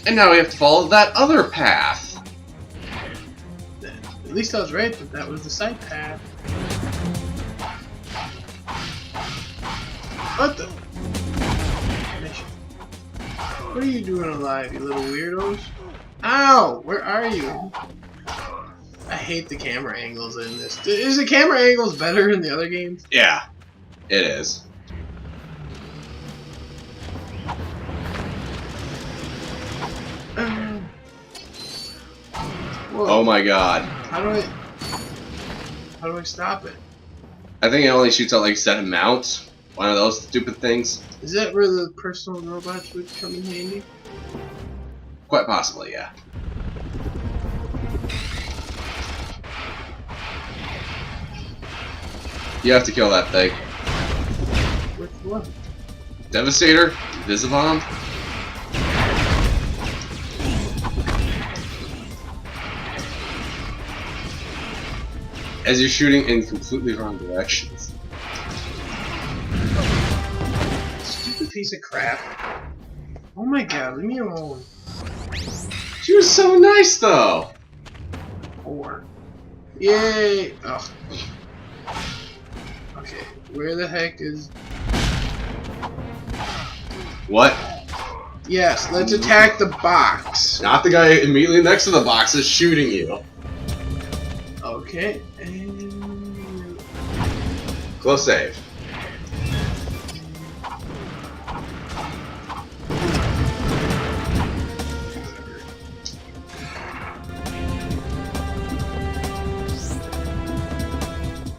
And now we have to follow that other path. At least I was right that that was the side path. What the? What are you doing alive, you little weirdos? Ow! Where are you? I hate the camera angles in this. Is the camera angles better in the other games? Yeah, it is. Oh my god. How do I stop it? I think it only shoots out like 7 mounts. One of those stupid things. Is that where the personal robots would come in handy? Quite possibly, yeah. You have to kill that thing. Which one? Devastator? Visibomb? As you're shooting in completely wrong directions. Stupid piece of crap. Oh my god, leave me alone. She was so nice though! Or. Yay! Oh. Okay, where the heck is... What? Yes, let's attack the box. Not the guy immediately next to the box is shooting you. Okay, and... Close save.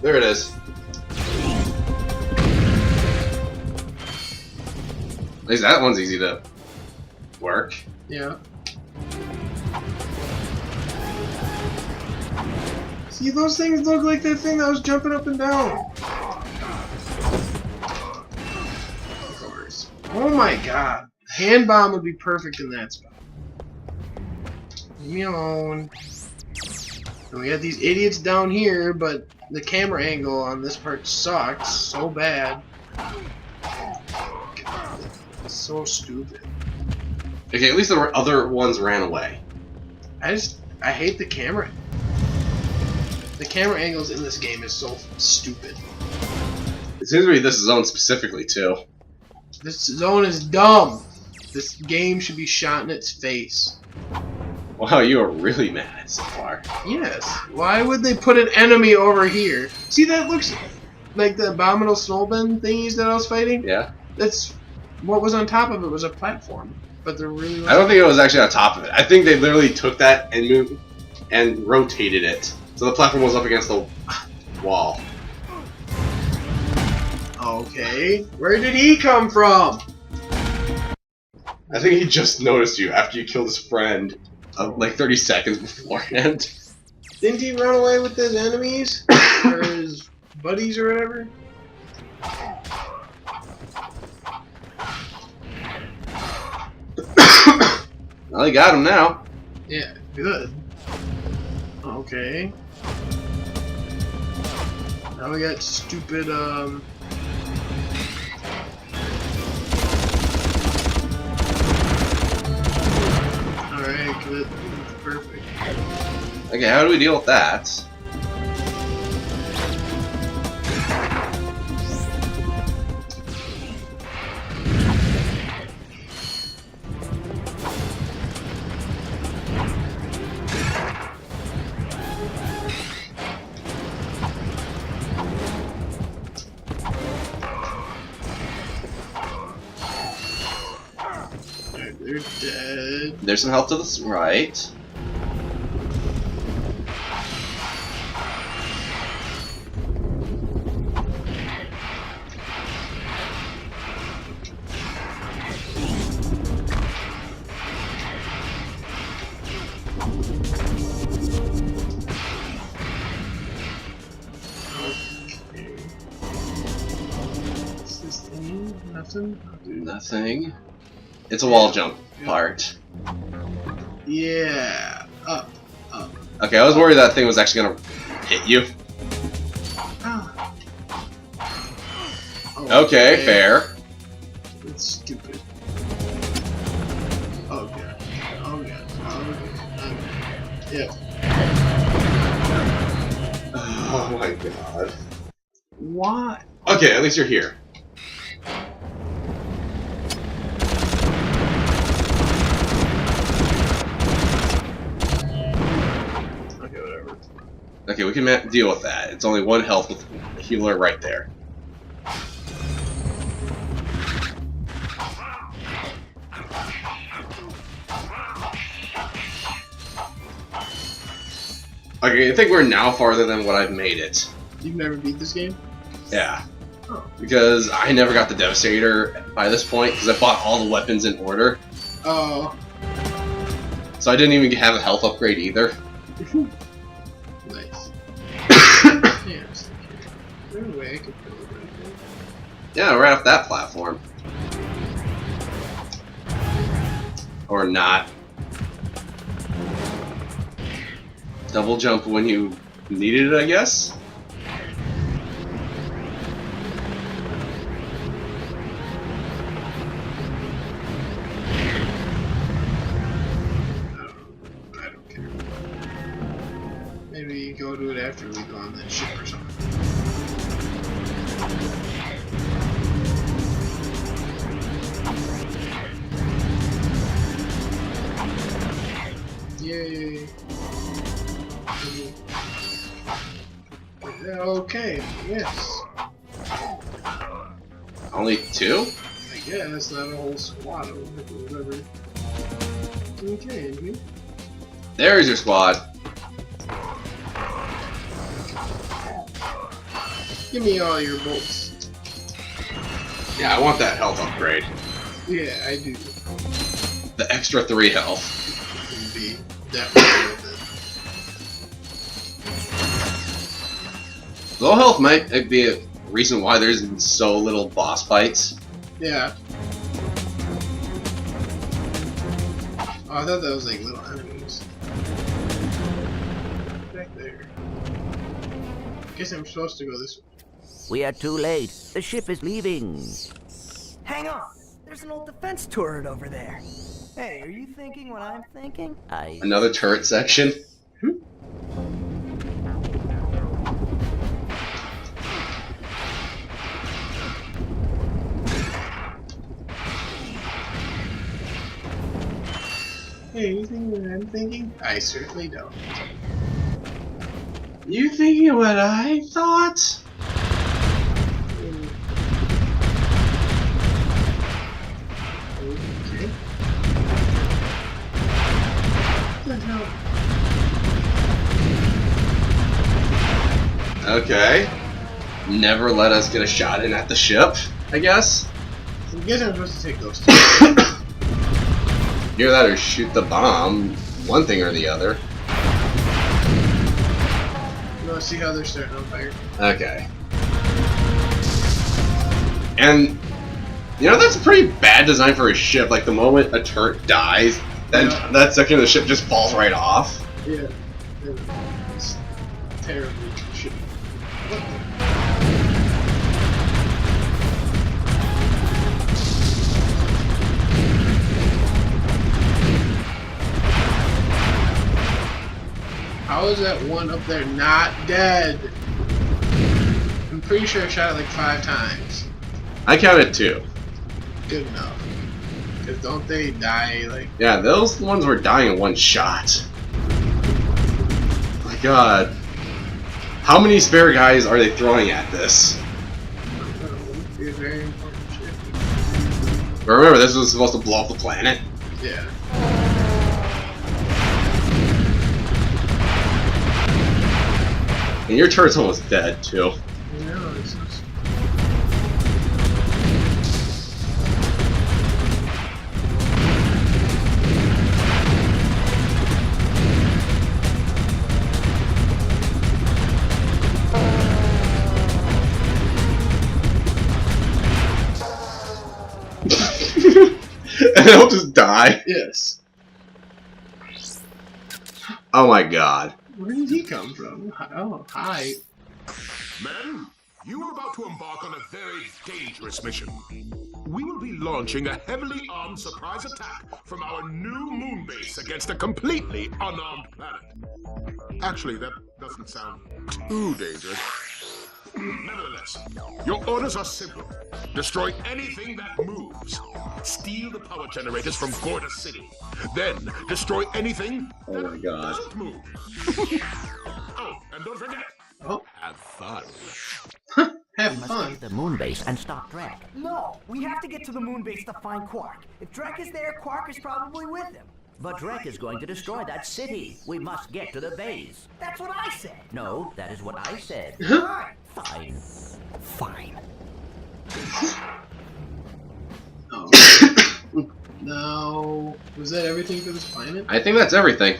There it is. At least that one's easy to work. Yeah. See, those things look like that thing that was jumping up and down. Of course. Oh my god. Hand bomb would be perfect in that spot. Leave me alone. And we got these idiots down here, but the camera angle on this part sucks so bad. God, it's so stupid. Okay, at least the other ones ran away. I hate the camera. The camera angles in this game is so stupid. It seems to be this zone specifically too. This zone is dumb. This game should be shot in its face. Wow, you are really mad so far. Yes. Why would they put an enemy over here? See, that looks like the abominable snowbin thingies that I was fighting? Yeah? That's what was on top of it was a platform. But there really wasn't. I don't think it was actually on top of it. I think they literally took that and moved and rotated it. So the platform was up against the wall. Okay. Where did he come from? I think he just noticed you after you killed his friend like 30 seconds beforehand. Didn't he run away with his enemies? Or his buddies or whatever? Well, he got him now. Yeah, good. Okay. Now we got stupid, Alright, good. Perfect. Okay, how do we deal with that? They're dead. There's some help to the right. What's this thing? Nothing? Nothing. It's a wall jump part. Yeah. Up. Up. Okay, I was worried that thing was actually gonna hit you. Ah. Okay, fair. It's stupid. Oh god. Yeah. Oh my god. Why? Okay, at least you're here. Okay, whatever. Okay, we can deal with that. It's only 1 health with a healer right there. Okay, I think we're now farther than what I've made it. You've never beat this game? Yeah. Oh. Because I never got the Devastator by this point, because I bought all the weapons in order. Oh. So I didn't even have a health upgrade either. Nice. Yeah, is there a way I could go right there? Yeah, right off that platform. Or not. Double jump when you needed it, I guess? I don't care. Maybe go do it after we go on that ship or something. Yay. Okay, yes. Only 2? I guess, not a whole squad of them, but whatever. Okay, mhm. There's your squad. Give me all your bolts. Yeah, I want that health upgrade. Yeah, I do. The extra 3 health. Would be definitely worth it. Low health might be a reason why there's so little boss fights. Yeah. Oh, I thought that was like little enemies. Back there. Guess I'm supposed to go this way. We are too late. The ship is leaving. Hang on. There's an old defense turret over there. Hey, are you thinking what I'm thinking? Another turret section. Hey, you think what I'm thinking? I certainly don't. You thinking what I thought? Okay. What the hell? Okay. Never let us get a shot in at the ship, I guess. I guess I'm supposed to take those two. Either that or shoot the bomb. One thing or the other. You wanna see how they're starting on fire? Okay. And, you know, that's a pretty bad design for a ship. Like, the moment a turret dies, then Yeah. that second the ship just falls right off. Yeah. It's terribly shitty. What the? How is that one up there not dead? I'm pretty sure I shot it like 5 times. I counted 2. Good enough. Cause don't they die like? Yeah, those ones were dying in 1 shot. My god. How many spare guys are they throwing at this? It's a very important shit. But remember, this was supposed to blow up the planet. Yeah. And your turret's almost dead, too. No, it's just... And they'll just die. Yes. Oh my god. Where did he come from? Oh, hi. Men, You are about to embark on a very dangerous mission. We will be launching a heavily armed surprise attack from our new moon base against a completely unarmed planet. Actually, that doesn't sound too dangerous. Nevertheless, your orders are simple. Destroy anything that moves. Steal the power generators from Gorda City. Then destroy anything that doesn't move. Oh, and don't forget, have fun. Have We must fun. get to the moon base and stop Drek. No, we have to get to the moon base to find Quark. If Drek is there, Quark is probably with him. But Drek is going to destroy that city. We must get to the base. That's what I said. No, that is what I said. Fine. Fine. Fine. Oh. Now, was that everything for this planet? I think that's everything.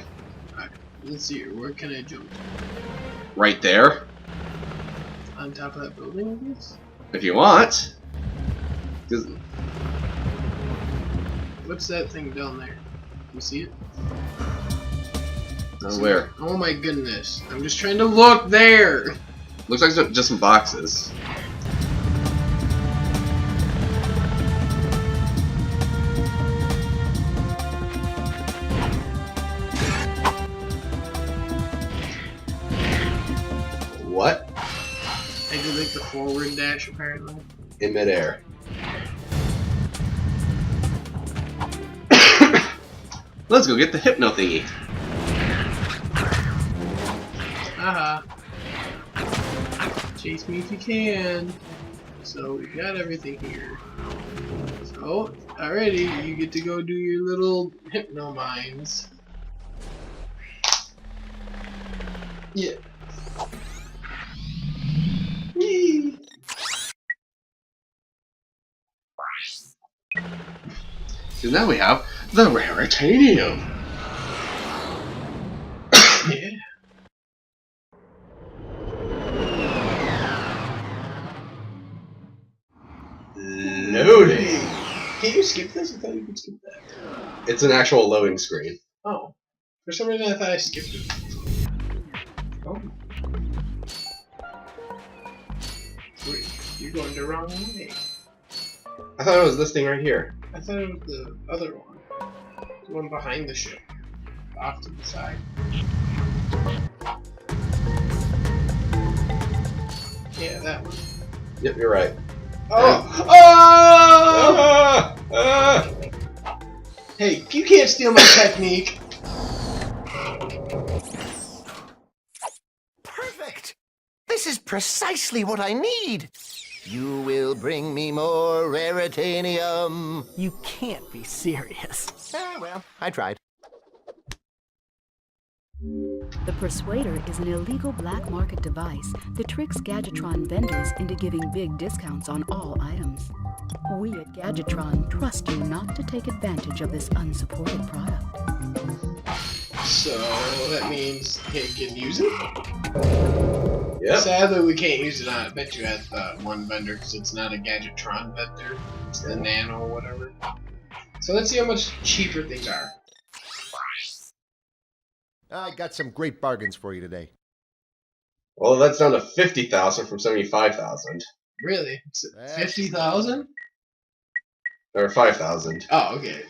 Alright, let's see here. Where can I jump? Right there, On top of that building, I guess? if you want. 'Cause- What's that thing down there? You see it? where? Oh my goodness. I'm just trying to look there! Looks like just some boxes. What? I did like the forward dash apparently. In midair. Let's go get the hypno thingy. Haha. Chase me if you can. So we got everything here. So, alrighty, you get to go do your little hypno mines. Yeah. Whee! So now we have the Raritanium. Yeah. Loading. Can you skip this? I thought you could skip that. It's an actual loading screen. Oh. For some reason I thought I skipped it. Oh. Wait, you're going the wrong way. I thought it was this thing right here. I thought it was the other one. The one behind the ship. Off to the side. Yeah, that one. Yep, you're right. Oh! Oh! Hey, you can't steal my technique! Perfect! This is precisely what I need! You will bring me more Raritanium. You can't be serious. Well, I tried. The Persuader is an illegal black market device that tricks Gadgetron vendors into giving big discounts on all items. We at Gadgetron trust you not to take advantage of this unsupported product. So, that means you can use it? Yep. Sadly, we can't use it on, I bet you, at one vendor, because it's not a Gadgetron vendor. It's the Nano or whatever. So let's see how much cheaper things are. I got some great bargains for you today. Well, that's down to 50,000 from 75,000. Really? It's 50,000? Or 5,000. Oh, okay.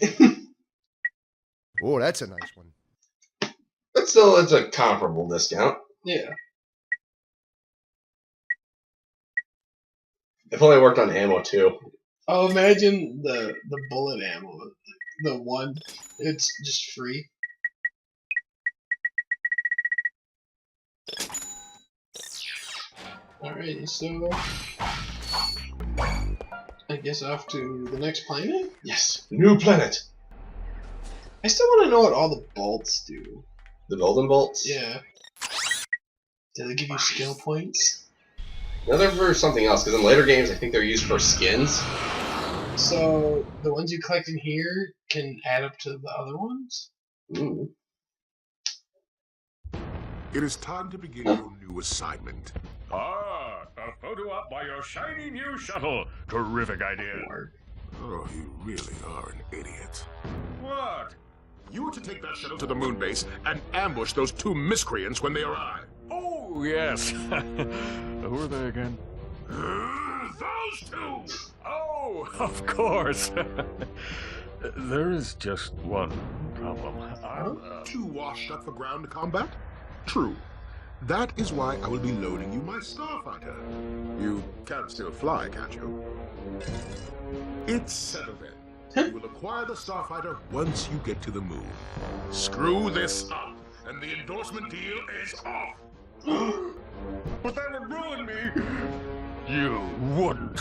Oh, that's a nice one. But still, it's a comparable discount. Yeah. If only it worked on ammo too. Oh, imagine the bullet ammo. The one, it's just free. Alrighty, so I guess off to the next planet? Yes, new planet. I still want to know what all the bolts do. The golden bolts. Yeah. Do they give you skill points? No, they're for something else. Because in later games, I think they're used for skins. So the ones you collect in here can add up to the other ones? Ooh. It is time to begin your new assignment. Ah, a photo op by your shiny new shuttle. Terrific idea. Oh, you really are an idiot. What? You are to take that shuttle to the moon base and ambush those two miscreants when they arrive. Oh, yes. Who are they again? Those two! Oh, of course. There is just one problem. Too washed up for ground combat? True. That is why I will be loading you my starfighter. You can still fly, can't you? It's settled then. You will acquire the starfighter once you get to the moon. Screw this up, and the endorsement deal is off. But that would ruin me. You wouldn't.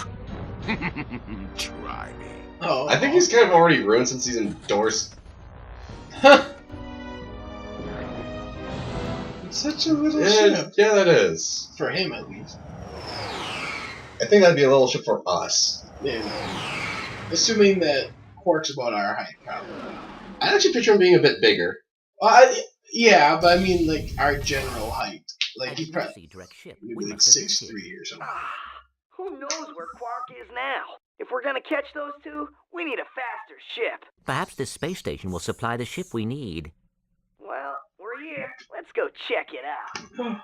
Try me. Oh, I think he's kind of already ruined since he's endorsed. It's such a little Yeah, ship. yeah, that is. For him, at least. I think that'd be a little ship for us. Yeah. Assuming that Quark's about our height, probably. I actually picture him being a bit bigger. Yeah, but I mean, like, our general height. Like, he As probably Lucy directs ship, maybe we like must have 6'3" or something. Who knows where Quark is now? If we're gonna catch those two, we need a faster ship. Perhaps this space station will supply the ship we need. Well, we're here. Let's go check it out.